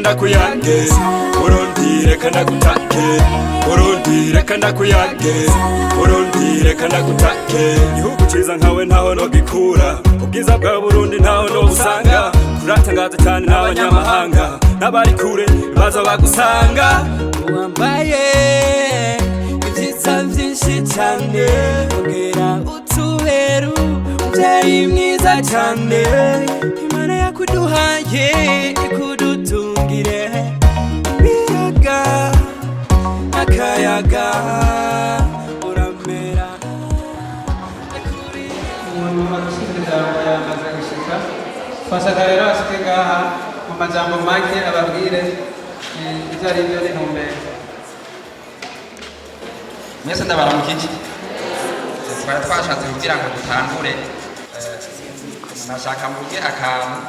ndakuyange Burundi reka ndagutake Burundi reka ndakuyange Burundi reka ndagutake Igihugu ciza nkawe ntaho no gikura Ubwiza bwa Burundi ntaho no busanga Kuratangaza cyane n'abanyamahanga N'abari kure baza bagusanga Wambaye ibyiza byinshi cyane Ongera utuberu Umubyeyi mwiza cyane Imana yakuduhaye ikudutungire Ibiyaga akayaga uramera umuntu agushinze ijambo yamaze gushika twashaka rero ashike ngaha mu majambo make ababwire ivyo ari byo n'intumbero mwese ndabaramukije twari twashatse kugira ngo dutangure nashaka mvuge akantu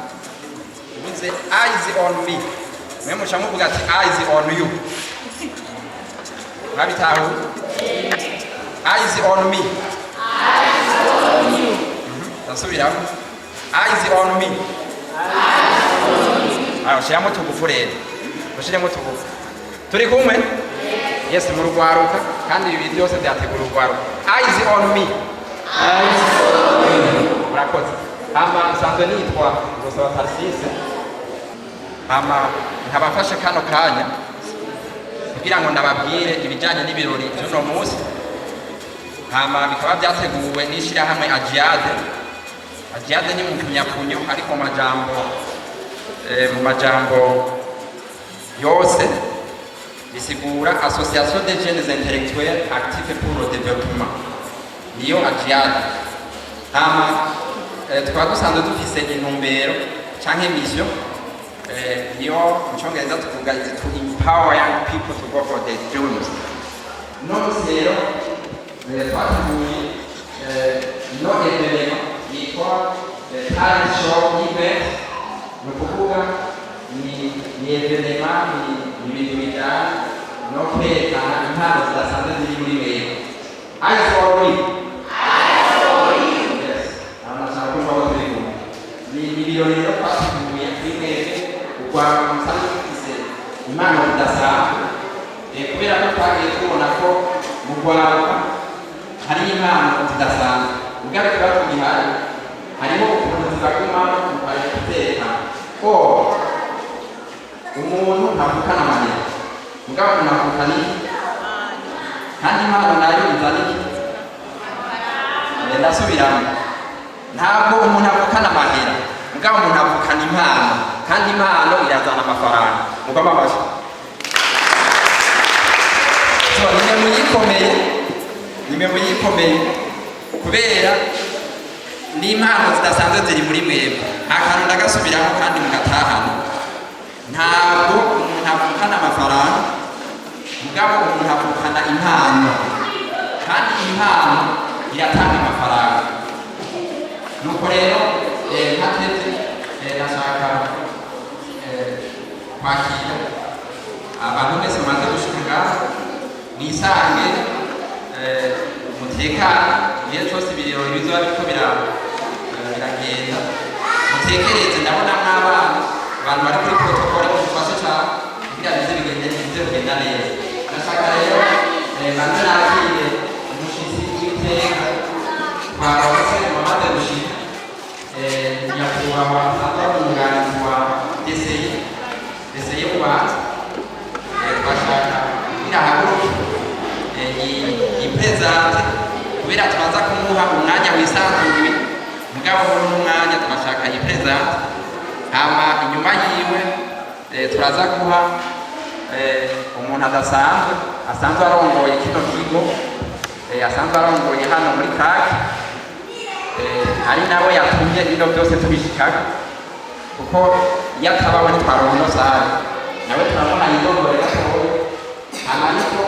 bize eyes on me mwe muca muvuga ati eyes on you babitaho eyes on me tasubiramo eyes on me shiramo tugufu rero ushiremo tugufu turi kumwe yes mu rugwaruka kandi ibi byose byategura urugwaruka eyes on me murakoze hama nsanzwe nitwa Gusaba Tarsise hama nkabafashe kano kanya kugira ngo ndababwire ibijyanye n'ibirori by'uno munsi hama bikaba byateguwe n'ishyirahamwe Agiade ni mu kinyapfunyo ariko mu majambo yose bisigura Association des jeunes intellectuels actifs pour le développement niyo Agiade hama tukaba dusanzwe dufise intumbero canke mission niyo mu cyongereza tuvuga to empower young people to go for their dreams none rero twateguye no evenement yitwa talent show event ni ukuvuga ni evenement ni ibintu bijyanye no kwerekana impano zidasanzwe ziri muri wewe eyes on me ni ibirori rero twateguye kuri mwebwe urwanda musanzwe dufise impano zidasanzwe kubera ko twagiye tubona ko mu Rwanda hari impano zidasanzwe ubwo kiba tugihari hariho ukuntu zibaguma mukare guteka ko umuntu ntavukana amanira mugabo umuntu avukana iki kandi impano nayo izana iki ndasubiramo ntabwo umuntu avukana amahera mugabo umuntu avukana impano kandi impano irazana amafaranga mugomba amashyi nimwe muyikomeye kubera n'impano zidasanzwe ziri muri mwebwe akantu ndagasubiramo kandi mugatahana ntabwo umuntu avukana amafaranga mugabo umuntu avukana impano kandi impano iratanga amafaranga nuko rero ntateze nashaka kwakira abantu bose bamaze gushika ngaho mwisange umutekano igihe cyose ibirori bizoba biriko biragenda mutekereze ndabona nk'abana abantu bari kuri protokole mufashe cyane kugira bize bigenda neza nashaka rero banze nakire umushitsi w'iteka twaronse mumaze gushika nyakubahwa umwunganizi wa deseye ubanza bashaka kugira haguruke iprezante kubera tubanza kumuha umwanya wisanzuye mugabo muri umwanya twashaka iprezante hama inyuma yiwe turaza guha umuntu asanzwe arongoye kino kigo asanzwe arongoye hano muri kaki ari nawe yatumye bino byose tubishikako kuko iyo atabaho ntitwaronka ino sare nawe turabona yidogore gatoya amariko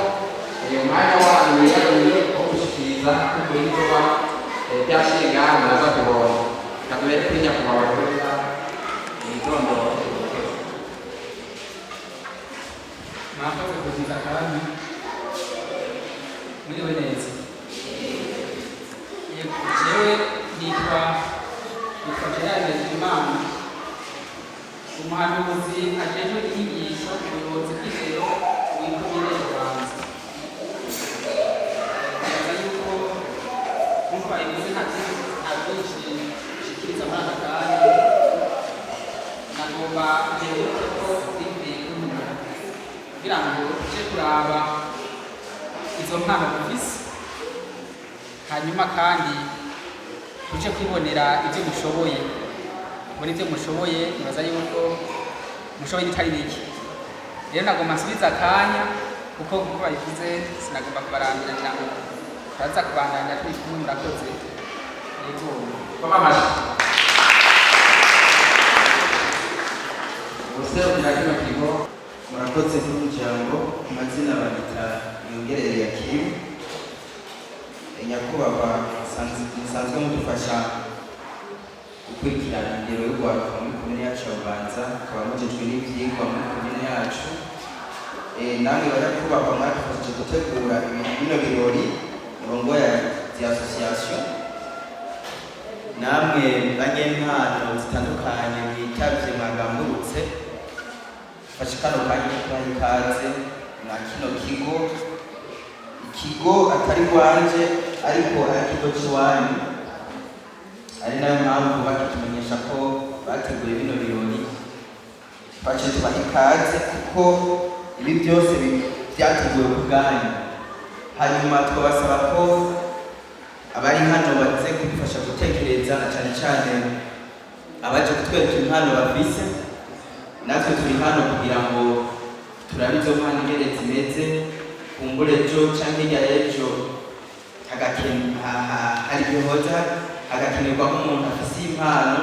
umwanya wanyu wiyaguye wo gushikiriza kuko ibikorwa byashinga muraza kubona kadubere kuri nyakubahwa perezida imidondoro mwakoze kuziza kandi muriwe neza jewe nitwa Gerard Imana umuhanuzi ajejwe inyigisho ubuyobozi bw'indero w'ikomine Bubanza. Bibaza yuko nk'uko babivuze nta byinshi bishikiriza muri aka kanya, nagomba kugira ko bikwiye kumenya kugira ngo tuje kuraba izo mpano dufise, hanyuma kandi tuje kwibonera ibyo mushoboye. Muri ibyo mushoboye nibaza yuko mushoboye bitari bike. Rero nagomba nsubiza akanya kuko babivuze sinagomba kubarambira cyangwa turaza kubandanya turi kumwe. Murakoze. Yego Kwamamaza. Ubuserukira kino kigo murakoze n'umuryango. Amazina bagita Nyongerere Yakimu. Nyakubahwa musanzwe mudufasha gukurikirana ingero y'urwaruka muri komine yacu ya Bubanza, akaba mujejwe n'ivyigwa muri komine yacu. Namwe banyakubahwa mwadufashije gutegura bino birori murongo ya association. Namwe banyempano zitandukanye mwitavye mwagambutse, fashe kano kanya kubaha ikaze mwa kino kigo. Ikigo atari rwanje ariko ari ikigo c'iwanyu, ari nayo mpamvu bakitumenyesha ko bateguye bino birori. Twaje tubaha ikaze kuko ibi byose byateguwe ku bwanyu. Hanyuma twabasaba ko abari hano baze kudufasha gutekereza, na cyane cyane abaje kutwereka impano bafise. Natwe turi hano kugira ngo turabe izo mpano ingene zimeze, kumbure ejo canke hirya y'ejo hari ibihoza hagakenerwa nk'umuntu afise impano,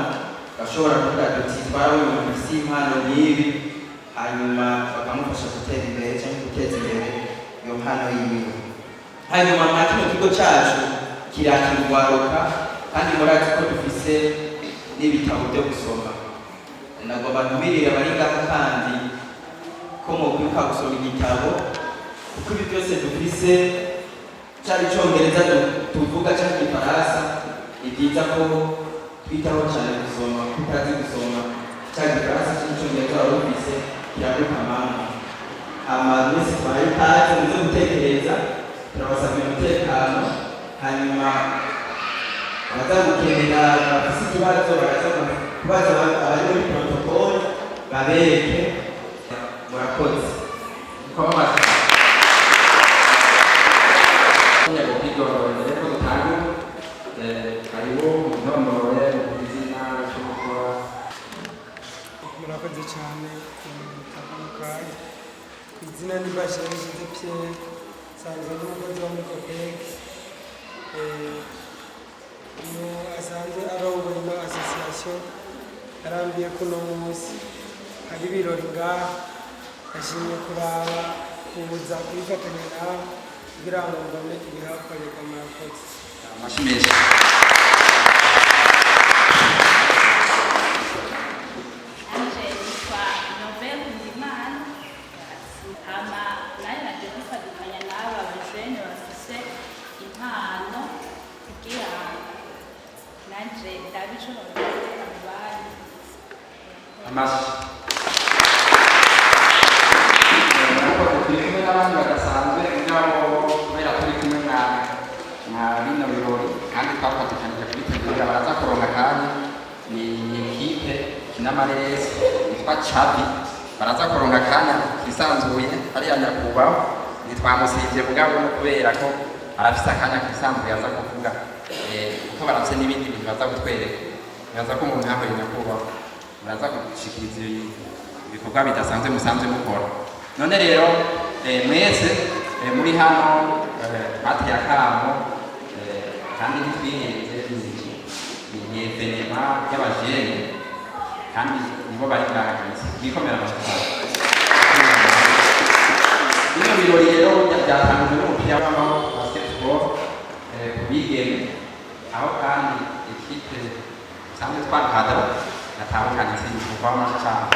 bashobora kuvuga tuti twarawe umuntu afise impano nk'ibi, hanyuma bakamufasha gutera imbere cyangwa guteza imbere iyo mpano yiwe. Hanyuma mwa kino kigo cyacu kirakira urwaruka, kandi murazi ko dufise n'ibitabo byo gusoma. Nagomba ntumirire abari ngaho kandi ko mukwibuka gusoma igitabo, kuko ibi byose dufise cyari icongereza tuvuga cyangwa igifaransa, ni byiza ko twitaho cyane gusoma. Kuko utazi gusoma cyangwa igifaransa cyangwa icongereza wari ufise kiraguka mama. Mwese twahaye ikaze muze gutekereza, turabasabira umutekano. Hanyuma abazagukenera bafise ikibazo baraza kubaza abari muri protokole babereke. Murakoze. Kwamamaza. Nyakubahwa ko dutanga hariho umudomore izina cyo gukora. Murakoze cyane mutandukanye. Ku izina ni Bashirije Pierre, sanzwe n'umukozi wa Mukopek. Asanzwe arongoye ino association, arambiye kuno munsi hari ibirori ngaha, ashimye kuraba kubuza kwifatanya nawe kugira ngo mbone ibihakorerwa. Murakoze. Amashimisha. Amashi. Murakoze. Turi kumwe n'abandi badasanzwe ngabo kubera turi kumwe na bino birori, kandi twafatikanyije kubitegura. Baraza kuronka kandi ni ekipe kinamaresi yitwa Chabi, baraza kuronka kanya kisanzuye hariya nyakubahwa. Ntitwamusivye mugabo no kubera ko arafise akanya kisanzuye aza kuvuga kuko barafise n'ibindi bintu baza kutwereka. Biraza ko umuntu yahuye nyakubahwa muraza gushikiriza ibikorwa bidasanzwe musanzwe mukora. None rero mwese muri hano bateye akamo, kandi ntitwihenze, ni evenema y'abajene kandi nibo bari bwahagaze bikomera amashuri. Bino birori rero byatangijwe n'umupira w'amaboko basketball ku bigeme, aho kandi ekipe cyangwa twakadara natahukanye intsinzi kuva mu cyane.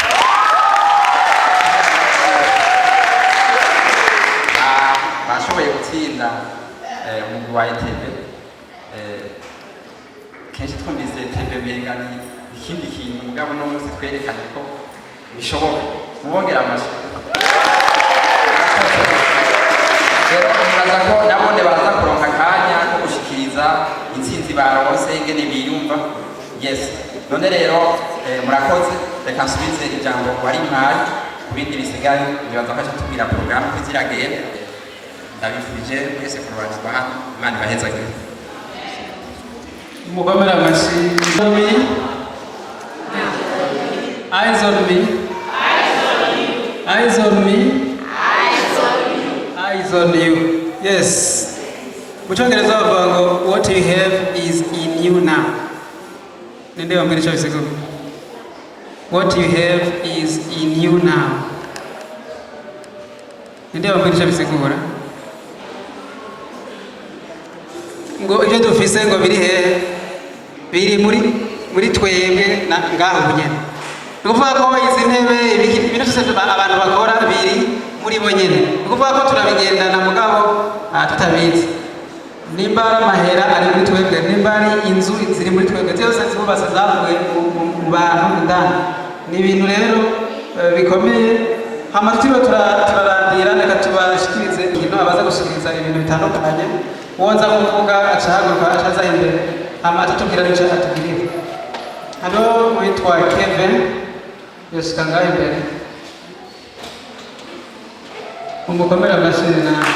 Bashoboye gutsinda umugwi wa ETB. Kenshi twumvise ETB bengana ikindi kintu, mugabo no munsi twerekanye ko bishoboka mubongera amashyi rero nibaza ko nabone baza kuronka akanya ko gushikiriza intsinzi baronse ingene biyumva yes none rero murakoze reka nsubize ijambo wari mpari ku bindi bisigaye nibaza ko aca tubwira porogaramu ko iziragenda ndabifurije mwese kurubanizwa hano imana ibahezagire mukomere amashyi eyes on me eyes on me eyes on you yes mu cyongereza bavuga ngo what you have is in you now ninde wambwira icyo bisigura what you have is in you now ninde wambwira icyo bisigura ngo ibyo dufise ngo biri hehe biri muri twebwe ngaho nyene ni ukuvuga ko izi ntebe ibintu byose abantu bakora biri muri bo nyene ni ukuvuga ko turabigendana mugabo tutabizi nimba ari amahera ari muri twebwe nimba ari inzu ziri muri twebwe zose zubatse zavuye mu bantu indani ni ibintu rero bikomeye hama turiho turarandira reka tubashikirize ikintu abaza gushikiriza ibintu bitandukanye uwoza kuvuga acahaguruka acaza imbere hama atatubwira n'icyo atubwirira hano witwa Kevin yoshika ngaho imbere umukomere amashyi nawe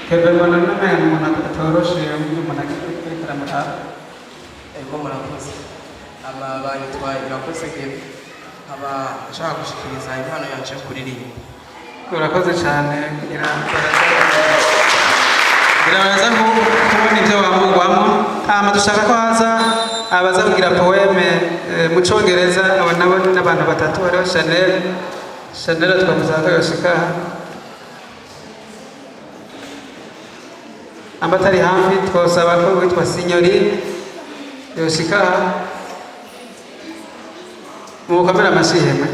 Kevin mbona n'umenga umuntu atoroshe umuntu akikora muraho ego murakoze bayitwa Irakoze Kevin aba ashaka gushikiriza impano yanje yo kuririmba urakoze cyane birabaza kubona ibyo wamugwamo hama dushaka ko haza abaza kugira poeme mu cyongereza abo nabo n'abantu batatu bariho Chanel twamuza ko yoshika abatari hafi twosaba ko witwa Signorine yoshika mu kamera amashiheme.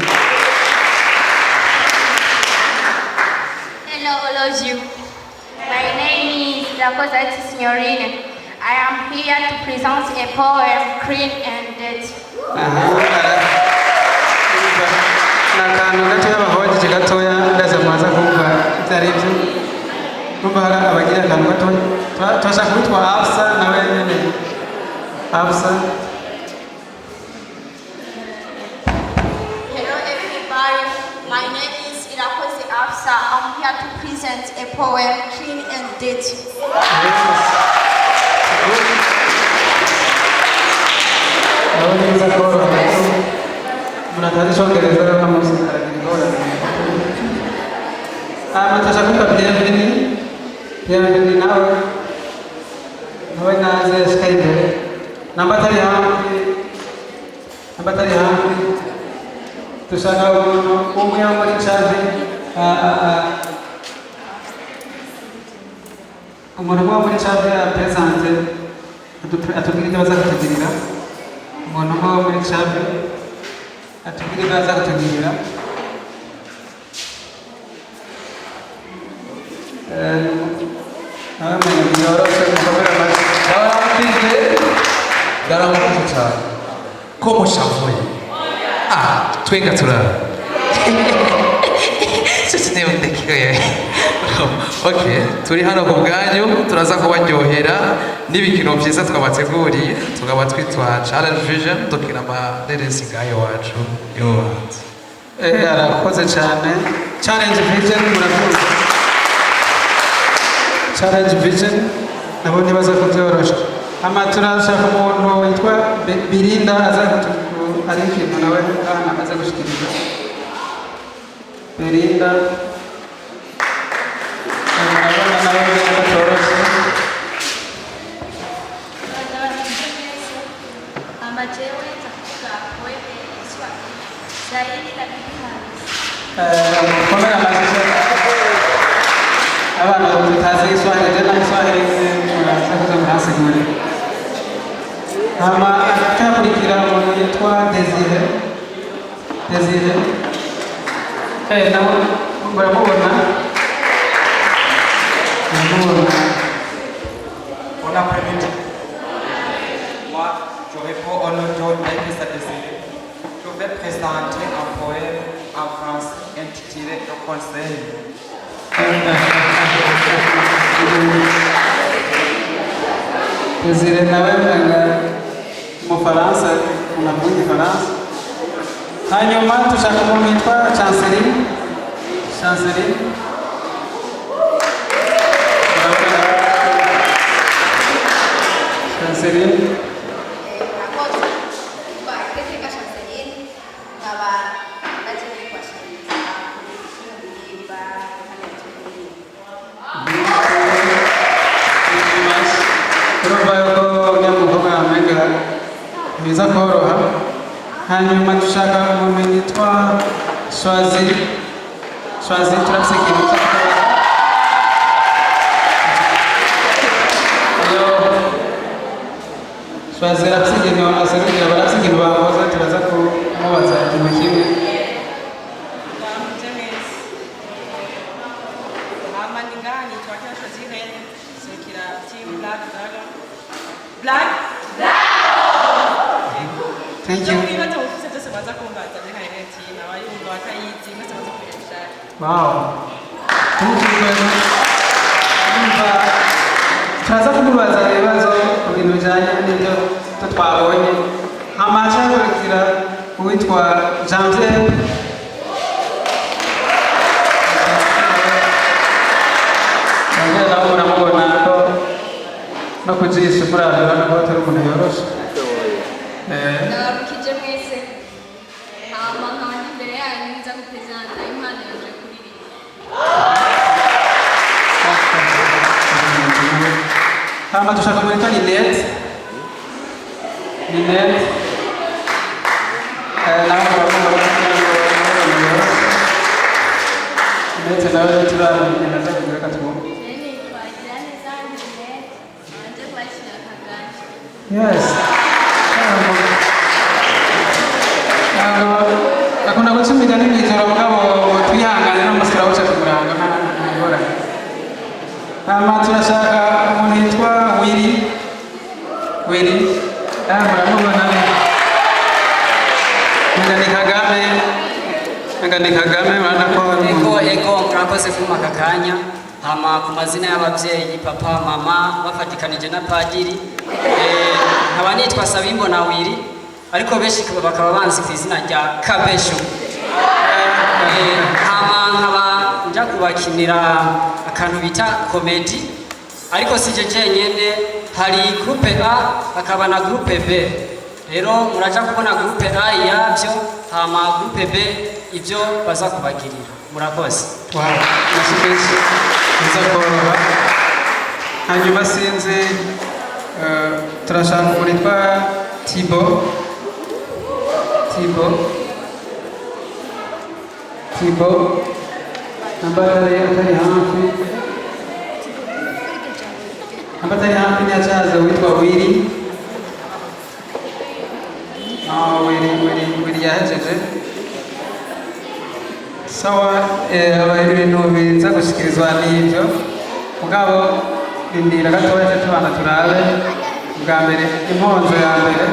Hello all of you. My name is Irakoze Signorine. I am here to present a poem, Clean and Dirty. Nakantu gatoya bahogije gatoya ndaza mwaza kumva itari byo kumva hari abagira akantu gatoya twashaka kwitwa Afsa nawe nyene Afsa. Hello everybody, my name is Irakoze Afsa. I'm here to present a poem, Clean and Dirty. Neza ko mnatazi Cyongereza na muzika ngora natasha kwitwa Bienvenue nawe naze Skype namba tari hafi tushaka umwe muri charge umuntu wo muri charge presente atubwira ibyo bazakutugirira umuntu wo muri charge atubwira ibyo bazakutugirira Ndaramukuze cyane ko mushavuye twenga turara okay turi hano ku bwanyu turaza kubaryohera n'ibikino byiza twabateguriye tukaba twitwa Challenge Vision dukina amareresi ngayo wacu y'ubuhanzi arakoze cyane Challenge Vision murakoze Challenge Vision nabo ntibaza kubyorosha ama turashaka umuntu witwa Birinda aza ari ikintu nawe aza gushikiriza Birinda abantu tutazi Kiswahili tena Kiswahili sasa mnasiguri ama atakurikira umuntu yitwa Desire nawe muramubona Bon après-midi. Moi, je réponds au nom de Bonjour, Maître Désiré. Je vais présenter un poème en français intitulé Le Conseil. Désiré nawe mu Faransa unavuga Ifaransa. Hanyuma tushaka umuntu witwa Chanceline. biza koroha. Hanyuma dushaka umuntu yitwa Shwazi turafise ikintu Shwazi arafise ikintu aserukira barafise ikintu bakoze turaza kumubaza ikintu kimwe. Thank you. Wow. Thank you very much. Turaza kumubaza ibibazo ku bintu bijyanye n'ibyo twabonye. Amaca akurikira uwitwa Janvier. Janvier nawe muramubona ko no kujisha murabibona ko atari umuntu yoroshe. Ndababukije mwese hama nkaba imbere yanyu nza gupresenta impano yaje kuririmba. Hama dushaka kumwita Ninette nawe Ninette nawe turabona ndakugira katumo. Yes. Akunda gucumira n'imyitoro mugabo twihangane n'umusira wuce kumuranga ntibora. Hama turashaka umuntu yitwa Willy. Muramubona Ngani Kagame mwana ko ego murakoze kuma aka kanya. Hama ku mazina y'ababyeyi papa mama bafatikanije na padiri nkaba nitwa Sabimbona Willy ariko benshi bakaba banzi ku izina rya Kabesho. Hama nkaba nja kubakinira akantu bita comedy ariko sije jenyene hari groupe A bakaba na groupe B. Rero muraja kubona groupe A yabyo hama groupe B ibyo baza kubagirira. Murakoze. Wow. Nashimishije. Biza koroha. Hanyuma sinzi turashaka umuntu yitwa Thibaut ambaye atari hafi nyachaza witwa Willy. Willy yahejeje. Sawa ibintu biza gushikirizwa n'ibyo mugabo indira gatoya tubana turabe bwa mbere imponzo ya mbere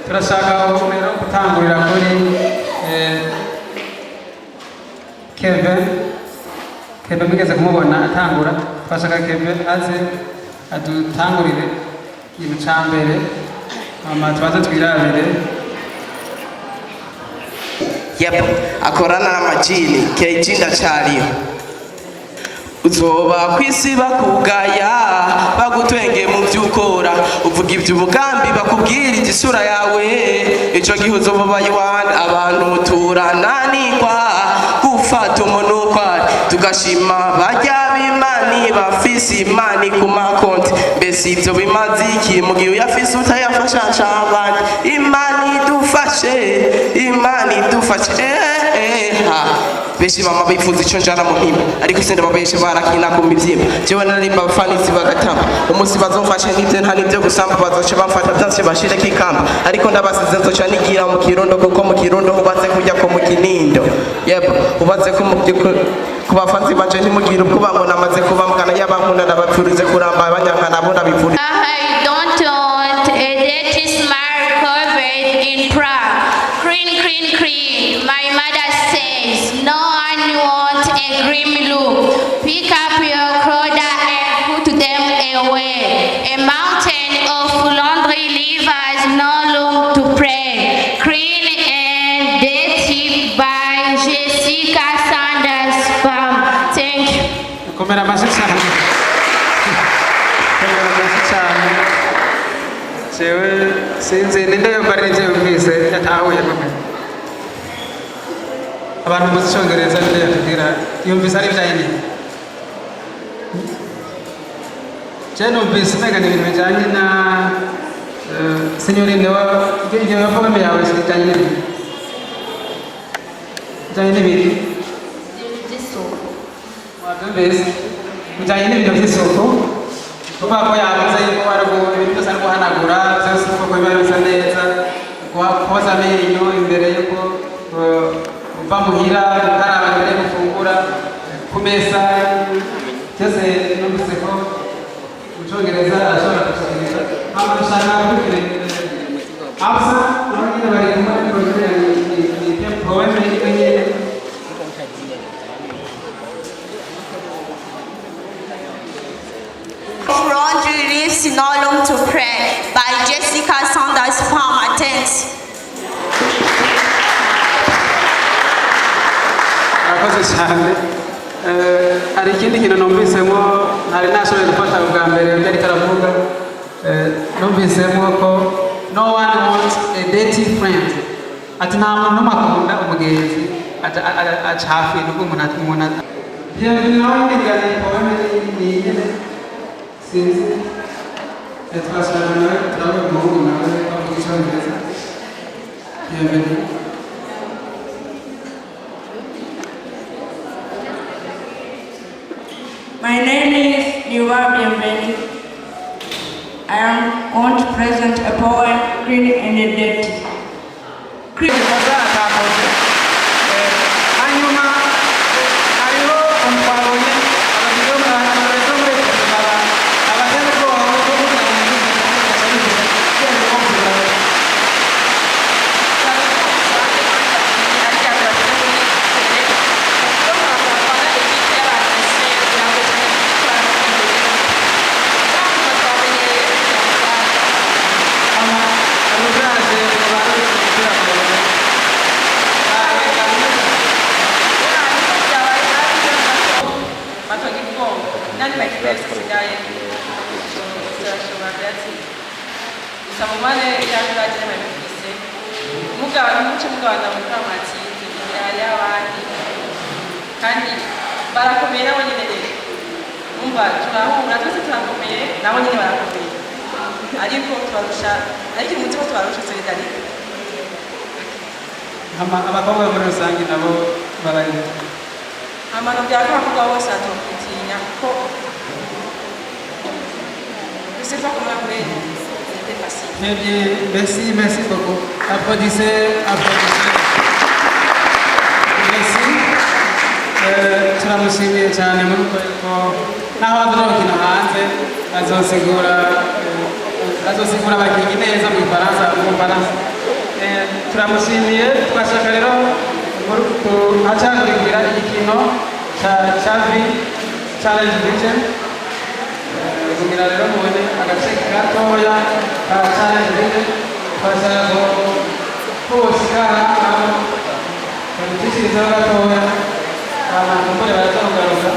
turashaka rero gutangurira kuri Kevin bigeze kumubona atangura twashaka Kevin aze adutangurire ikintu ca mbere hama tubaze twirabire. akorana n'amajini kejinda cariyo uzoba kwisi bakugaya bagutwenge mu vyukora uvuga ivy'ubugambi bakubwira igisura yawe ico gihe uzoba bayiwanda abantu turananirwa gufata umuntu ukwari tugashima barya b'imani bafise imani ku makonti mbese ivyo bimaze iki mu gihe uyafise utayafasha abandi imani idufashe benshi bama bifuza ico njana mu mpimba ariko sinde babeshe barakina ku mivyimba jewe narimba abafanisi bagatamba umunsi bazomfashe n'ivyo nta n'ivyo gusamba bazoce bamfata vyose bashireko ikamba ariko ndabasize nzoca nigira mu Kirundo kuko mu Kirundo hubatse kujya ko mu Kinindo hubatse ko ku bafanzi banje ntimugire ubwoba ngo namaze kubambwana y'abankunda nabapfurize kuramba abanyankana bo nabipfurize. I don't want a dirty smile covered in komera amashyi cyane komera amashyi cyane jewe sinzi ninde yambarira ibyo yumvise yatahuye komera abantu muzi icyongereza ninde yatubwira yumvise ari ibyayini je numvise umenga ni ibintu bijyanye na signorine iyo forme yawe bijyanye n'ibintu bijyanye n'ibintu wabyumvise bijyanye n'ibintu by'isuku kuvuga ko yavuze yuko ibintu byose ari guhanagura byose uko biba bisa neza koza amenyo imbere yuko uva muhira gukaraba mbere yo gufungura ku meza byose numvise ko mu cyongereza ashobora gushakisha mpamvu dushaka kugira absa nabo nyine bari kumwe n'ibyo ni poeme nyine Laundry Leaves No Room to Pray by Jessica Sanders Palmer. Thanks. Murakoze cyane hari ikindi kintu numvisemo ntari nashoboye gufata ubwa mbere yari karavuga numvisemo ko no one wants a dirty friend ati nta muntu n'umwe akunda umugenzi aca hafi n'ubwo umuntu bienvenue nawe nigane poeme ni sinzi twashyira nawe turabona umuhungu nawe bavuga icyongereza bienvenue. My name is Niwa Bienvenu. I am going to present a poem, Clean and Dirty. kandi barakomeye nabo nyine rero umva turahura twese turakomeye nabo nyine barakomeye ariko tubarusha ariko umutima tubarusha solidarite abakobwa muri rusange nabo barari amano byako abakobwa bose atokutinya kuko c'est pas comme après c'était facile. Très bien, merci beaucoup. Applaudissez. Merci. Turamushimiye cyane muri ko naho adorokina hanze azosigura abakinnyi neza mu Faransa. Turamushimiye twashaka rero hacakurikira igikino cya Challenge Vision kugira rero mubone agace gatoya ka Challenge Vision twashaka kusikara aho babitishirizaho gatoya abantu mbere barazamugaruka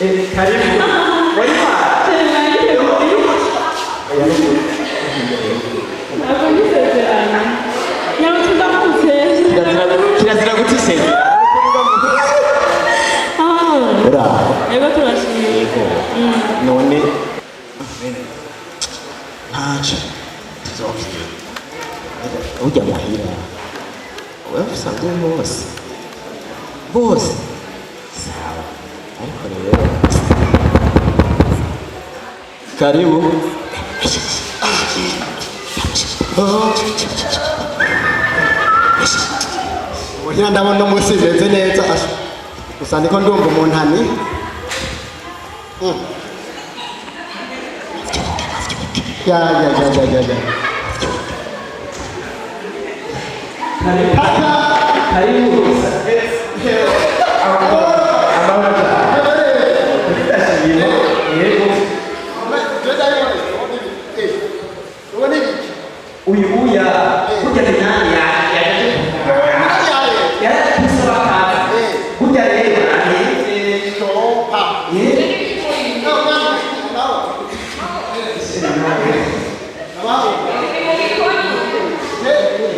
Karibu. Kirazira gutisengera. Ego turashimye. Yego. None ntaco tuzopfira. Ujya muhira. Wewe usanzwe bose. Sawa. Ariko rero karibu. Muhira ndabona umunsi bimeze neza gusa ndiko ndumva umuntani ya karibu uyu uya burya ni nani kusaba kazi burya rero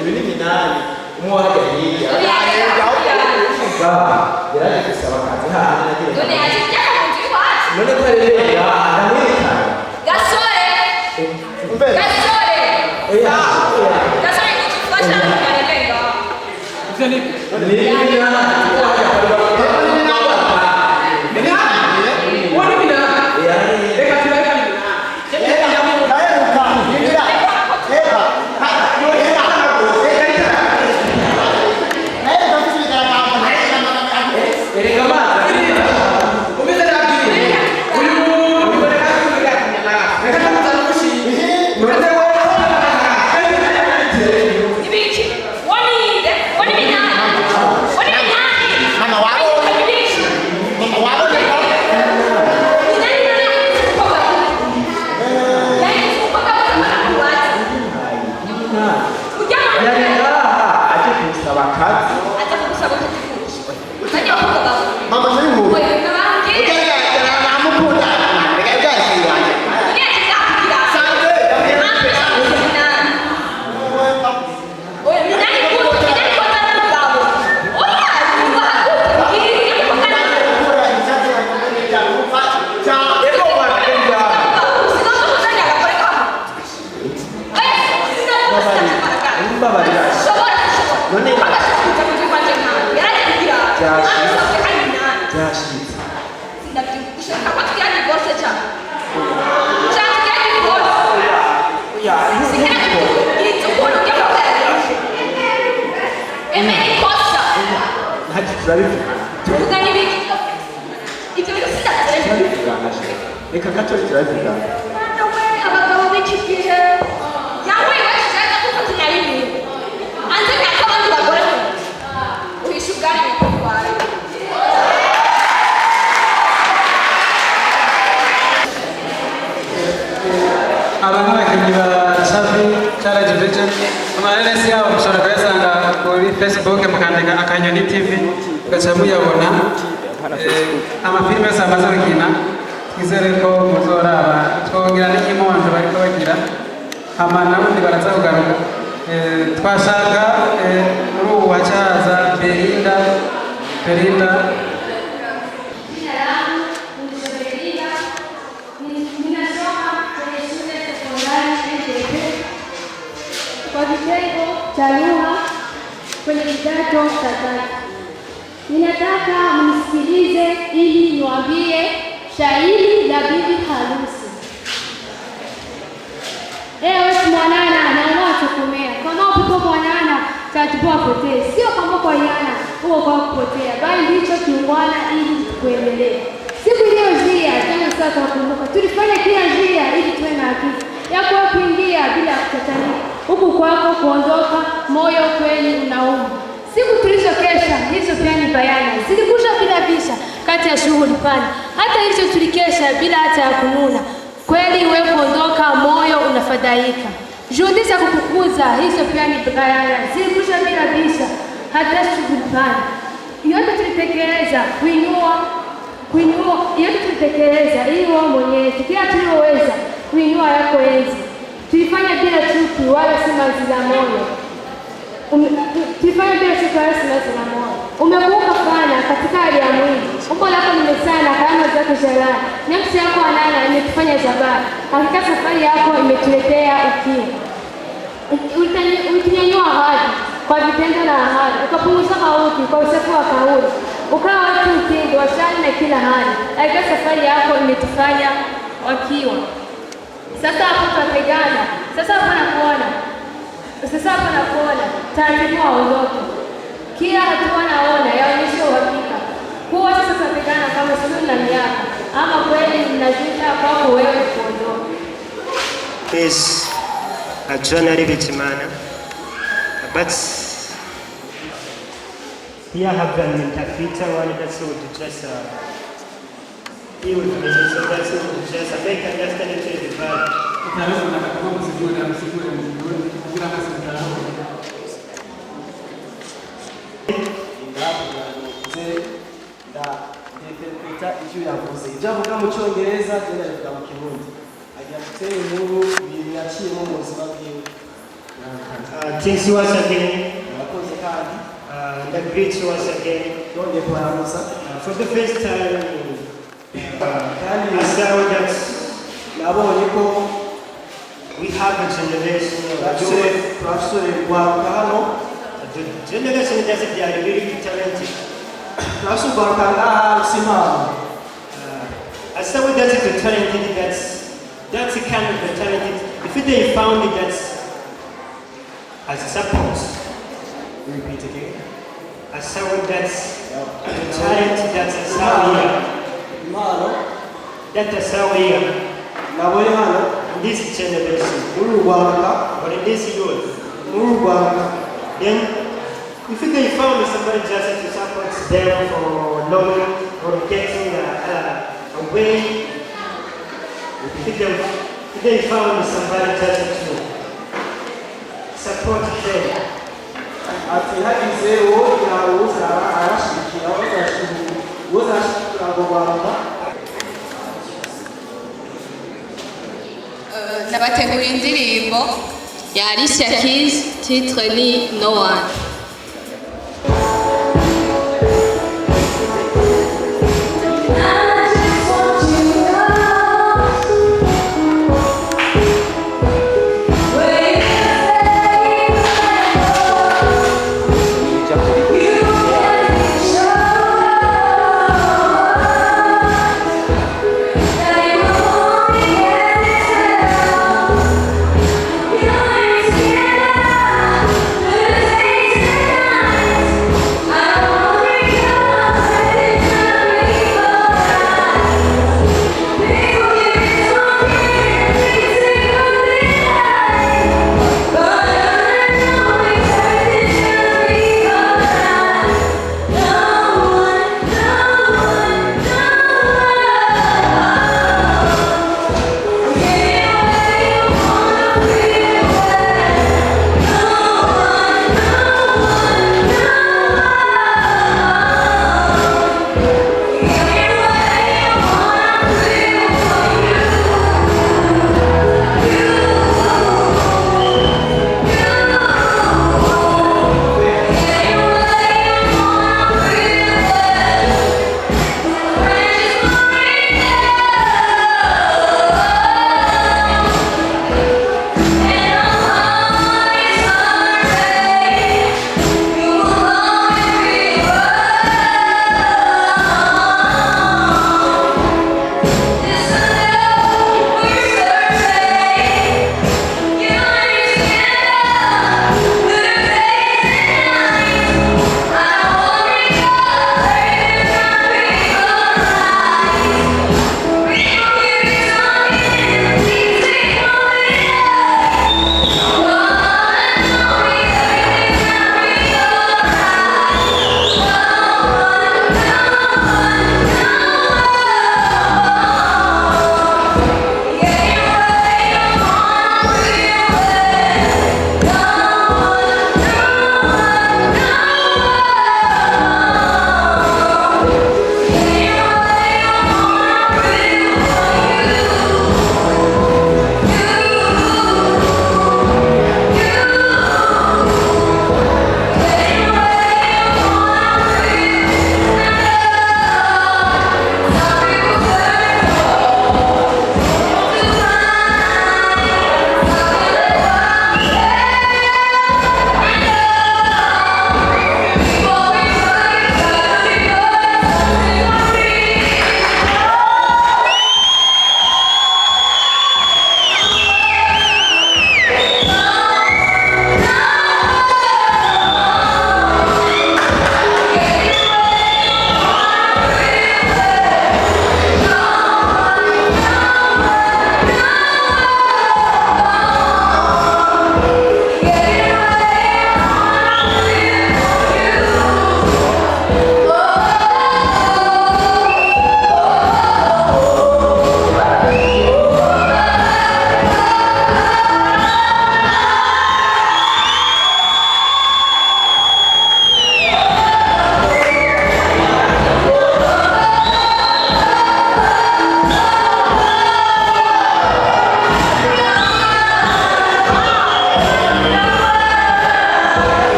ibi ni minani umwaka hirya yaraje gusaba kazi hano none ko rero ndamwita Gasore! Gasore! Gasore kutufasha kukarelenga. Reka gato turavuga. Abagabo b'iki gihe yambaye bashaka gufatanya n'ibintu. Anze n'akabandi bagore uyishugari mukwara. Abantu bakinnyi ba Xavi Challenge Vision amareresi yabo mushobora kuyasanga kuri Facebook mukandika Akanyoni TV ugaca muyabona amafilime yose amaze gukina twizere ko muzoraba twongera n'impundu bariko bagira hama nabundi baraza kugaruka twashaka muri ubu hacaza Belinda kwa kitengo cha lugha kwenye kidato cha tatu. Ninataka mnisikilize ili niwaambie shairi la bibi harusi. Ewe mwanana na unaotokomea, kama upepo mwanana tatupua potee, sio kama kwa yana huo kwa kupotea, bali ndicho kiungwana ili kuendelea. Siku iliyojia tena sasa tukumbuka, tulifanya kila njia ili tuwe na akili ya kuingia bila kutatanika, huku kwako kuondoka moyo kweli unauma. Siku tulizokesha hizo pia ni bayana, zilikusha bila visa kati ya shughuli pana. Hata hizo tulikesha bila hata ya kununa, kweli wewe kuondoka moyo unafadhaika. Juhudi za kukukuza hizo pia ni bayana, zilikusha bila visa hata shughuli pana. Yote tulitekeleza kuinua kuinua yote tulitekeleza ili wao mwenyezi kila tulioweza kuinua yako enzi. Tulifanya bila chuki wala simanzi za moyo. Tulifanya bila chuki wala simanzi za moyo. Umekumbuka sana katika hali ya mwili. Umbo lako limesana, karama zako shalani. Nafsi yako anana imetufanya jabari. Hakika safari yako imetuletea ukimya. Ulitunyanyua ahadi kwa vitendo na ahadi, ukapunguza mauti kwa usafi wa kauli, ukawa watu mtindo wa shani na kila hali. Hakika safari yako imetufanya wakiwa. Sasa hapo tunapigana, sasa hapo nakuona, taratibu waondoke. Kila hatua naona yaonyesha uhakika kuwa sasa tunapigana kama sisi na miaka, ama kweli mnajuta kwako wewe kuondoka. Is Adriana Bichimana, but here have an interpreter one that's what just he would be so that's what just make understand it the verb. interpreta icyo yavuze ibyo avuga mu cyongereza genda bivuga mu kirundi agira gutera inkuru ibintu yaciyemo mu buzima bwiwe. Thanks once again. Murakoze kandi and I greet you once again. Yongeye kubaramutsa. For the first time kandi I saw that nabonye ko we have a generation turashoboye guharuka hano. The generation that they are really talented. Turashoboye guharuka impano. I saw that the talented that's the kind of the talented. If they found it that as a support. Repeat again. I saw that the talent that's a Sawiya. That's a Sawiya. Nabonye hano in this generation. Muri Rwanda. Or in this youth. Muri Rwanda. Then if they found somebody just to support them for knowing or getting a way, if they found somebody just to support them. Ati hagize uwo yaruza arashikira uzashikira ngo Rwanda. Nabategura indirimbo ya Alicia Keys, titre ni No One. Thank you.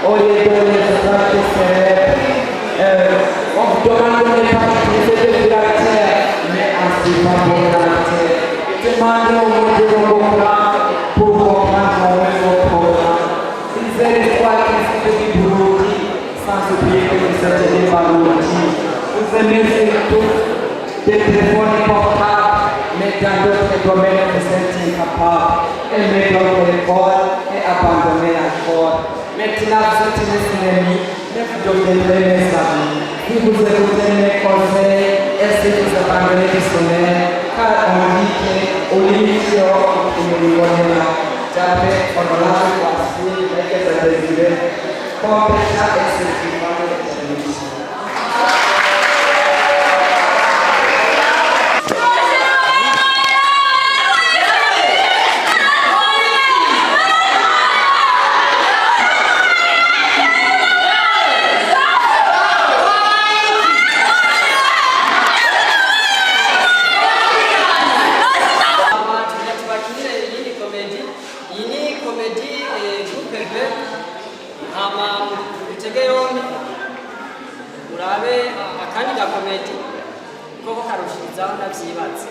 au lieu de les pratiquer. On vous demande de ne pas utiliser de caractère, mais ainsi pas de caractère. Demandez au monde de vos plans pour comprendre vos programmes. Lisez l'histoire qui se fait du Burundi, sans oublier que vous êtes des Barouti. Vous aimez surtout des téléphones portables, mais dans d'autres domaines vous êtes incapables. Aimez votre école et abandonnez la l'école. Maintenant vous êtes mes ennemis, mais vous deviendrez mes amis. Si vous écoutez mes conseils, et si vous abandonnez le sommeil, car on dit qu'au limite, il me rigolera. J'avais honorable voici, mais que je désirais, comme déjà et sécurisant les télévisions. urabe akandi gakomedi koko karushirizaho ndavyibaza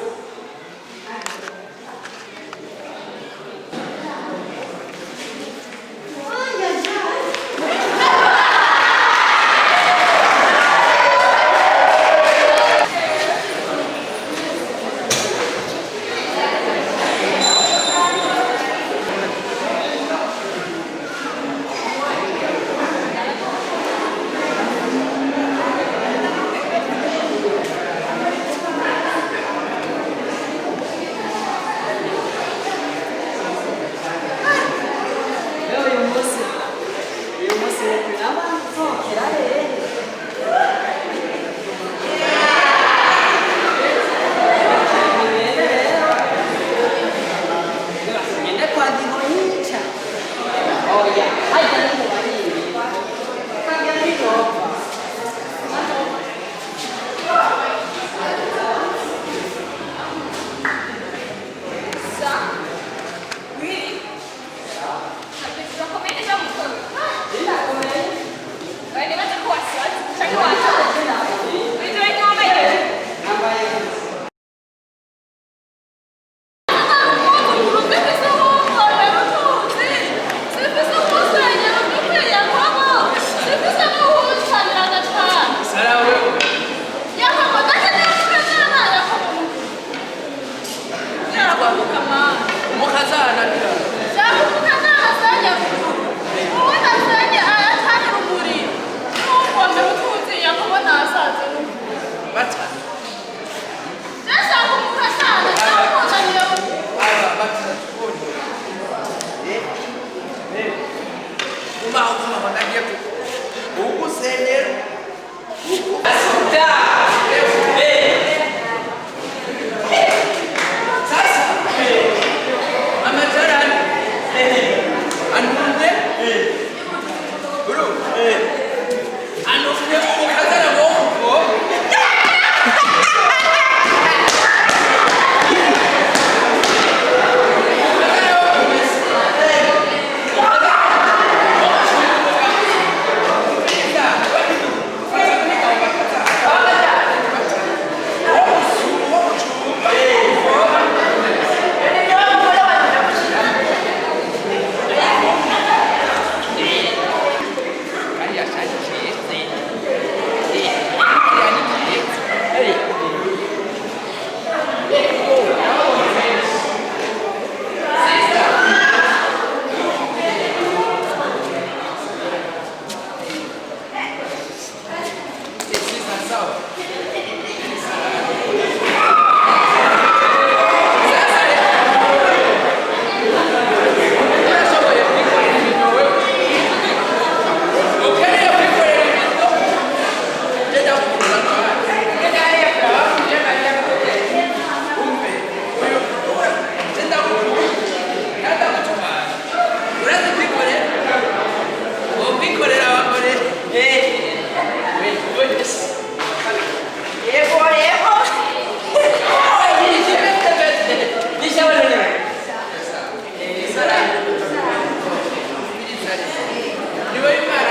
Ni voy a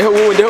wundi